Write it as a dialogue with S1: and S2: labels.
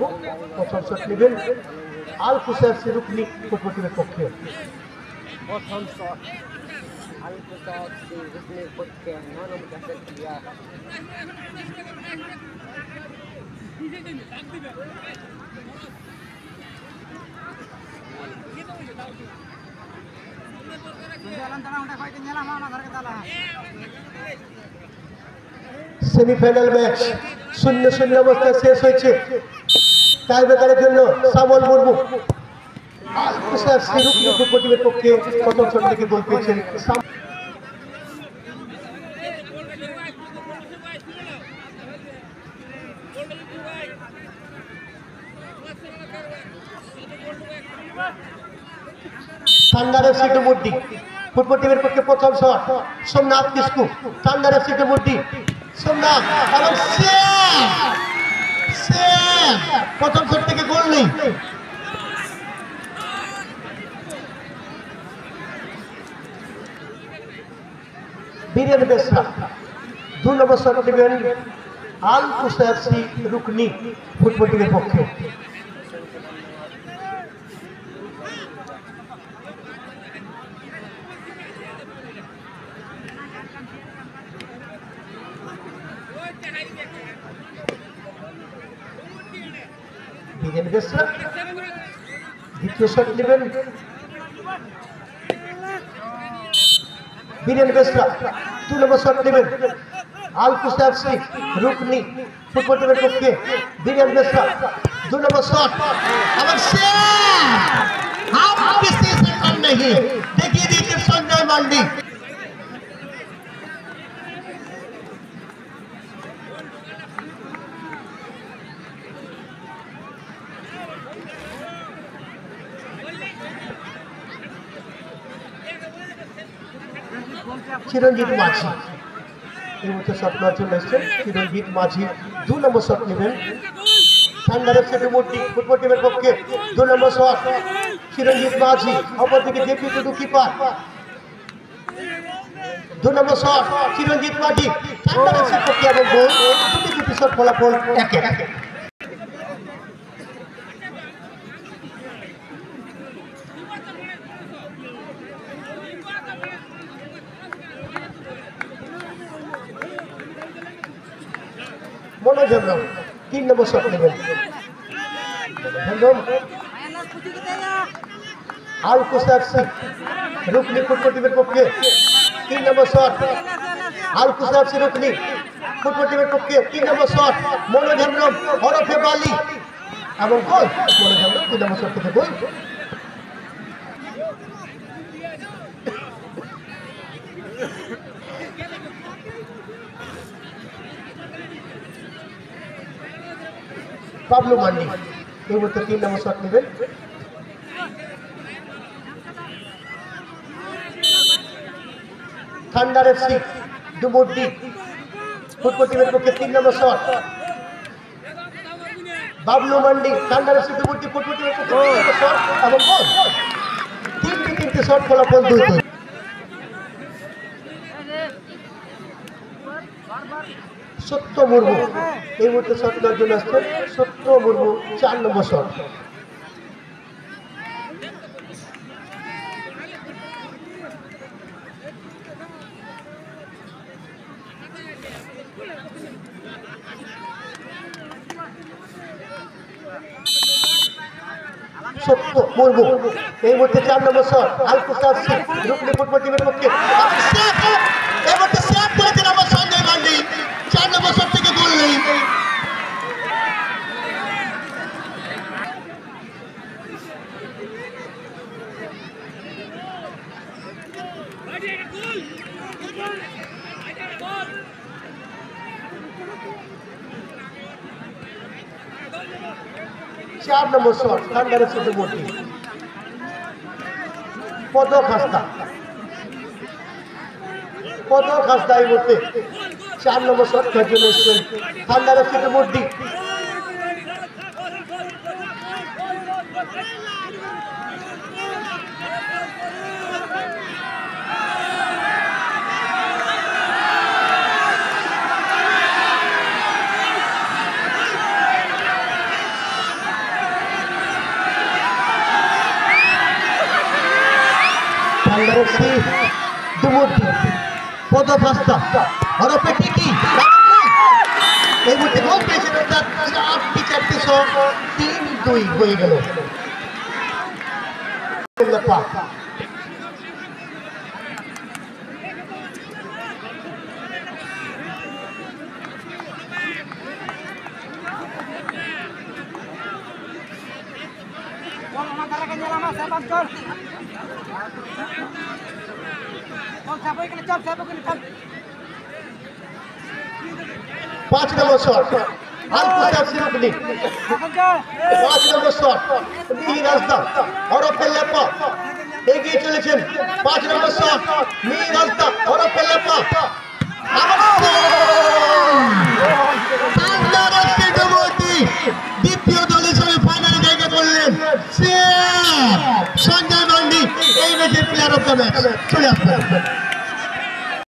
S1: মরবো প্রথম শট নেবেন আল কুসাইফি রুকনি ফুটবলের পক্ষে।
S2: প্রথম শট আল কুসাইফি রুকনির পক্ষে 9 নম্বর জার্সি প্লেয়ার।
S1: সেমিফাইনাল ম্যাচ 0-0 অবস্থায় শেষ হয়েছে। টাইব্রেকারের জন্য সামল মুর্মু আল কুসাইফি রুকনি ফুটবলের পক্ষে প্রথম শট থেকে গোল পেয়েছেন। থান্ডার এফসি ডুমুরডি ফুটবল টিমের পক্ষে প্রথম shot Somnath Kisku. Thunder FC Dumurdi Somnath এবং প্রথম শট থেকে গোল নেই। বীরেন বেসরা 2 নম্বর শট নেবেন আল কুসাইফি রুকনি ফুটবল টিমের পক্ষে। বীরেন বেসরা দ্বিতীয় শট নেবেন বীরেন বেসরা 2 নম্বর শট নেবেন আল কুসাইফি রুকনি ফুটবল টিমের পক্ষে। বীরেন বেসরা 2 নম্বর শট এবং দেখিয়ে দিয়েছেন সঞ্জয় মান্ডি। চিরঞ্জিত মাঝি এই মুহূর্তে শট নেওয়ার জন্য এসছেন। চিরঞ্জিত মাঝি 2 নম্বর শট নেবেন থান্ডার এফসি ডুমুরডি ফুটবল টিমের পক্ষে। 2 নম্বর শট চিরঞ্জিত মাঝি, অপরদিকে জেপি টুডু কিপার। 2 নম্বর শট চিরঞ্জিত মাঝি থান্ডার এফসির পক্ষে এবং গোল। দুটি শট ফলাফল 1-1। মনোজ হেমব্রম 3 নম্বর শট নেবেন আল কুসাইফি রুকনি ফুটবল টিমের পক্ষে। 3 নম্বর শট আল কুসাইফি রুকনি ফুটবল টিমের পক্ষে। 3 নম্বর শট মনোজ হেমব্রম ওরফে বালি এবং গোল। মনোজ হেমব্রম 3 নম্বর শট থেকে গোল। পাবলো মান্ডি এই মুহূর্তে 3 নম্বর শট নেবেন থান্ডার এফসি ডুমুরডি ফুটবল টিমের পক্ষে। 3 নম্বর shot Bablu Mandi thunder FC Dumurdi football টিমের পক্ষে শট এবং গোল। 3টি শট ফলাফল 2-2। সত্য মুর্মু এই মুহূর্তে শট নেওয়ার জন্য আসছেন। সত্য মুর্মু 4 নম্বর শট। সত্য মুর্মু এই মুহূর্তে 4 নম্বর শট আল কুসাইফি রুকনি ফুটবল টিমের পক্ষে। এই মুহূর্তে সেভ করেছেন আমার সঞ্জয় মান্ডি। 4 নম্বর শট থেকে গোল নেই। चार नंबर शॉट थांडा एफसी डुमुरडि पदक हासदा এই মুহূর্তে 4 নম্বর শট খেলার জন্য এসেছেন থান্ডা এফসি ডুমুরডি। মেরেছি দুমুর্তি পদপ্রাস্তা হরফে টিকি এই মুহূর্তে গোল পেয়েছেন অর্থাৎ 3-2 হয়ে গেল। पांच नंबर शॉट रुकनी 5 नंबर शॉट रास्ता और এগিয়ে চলেছেন 5 নম্বর শট রাস্তা और দ্বিতীয় দলের সঙ্গে ফাইনালে জায়গা করলেন সঞ্জয় মান্ডি এই ম্যাচের প্লেয়ার অফ দ্য ম্যাচ চলে আসবেন।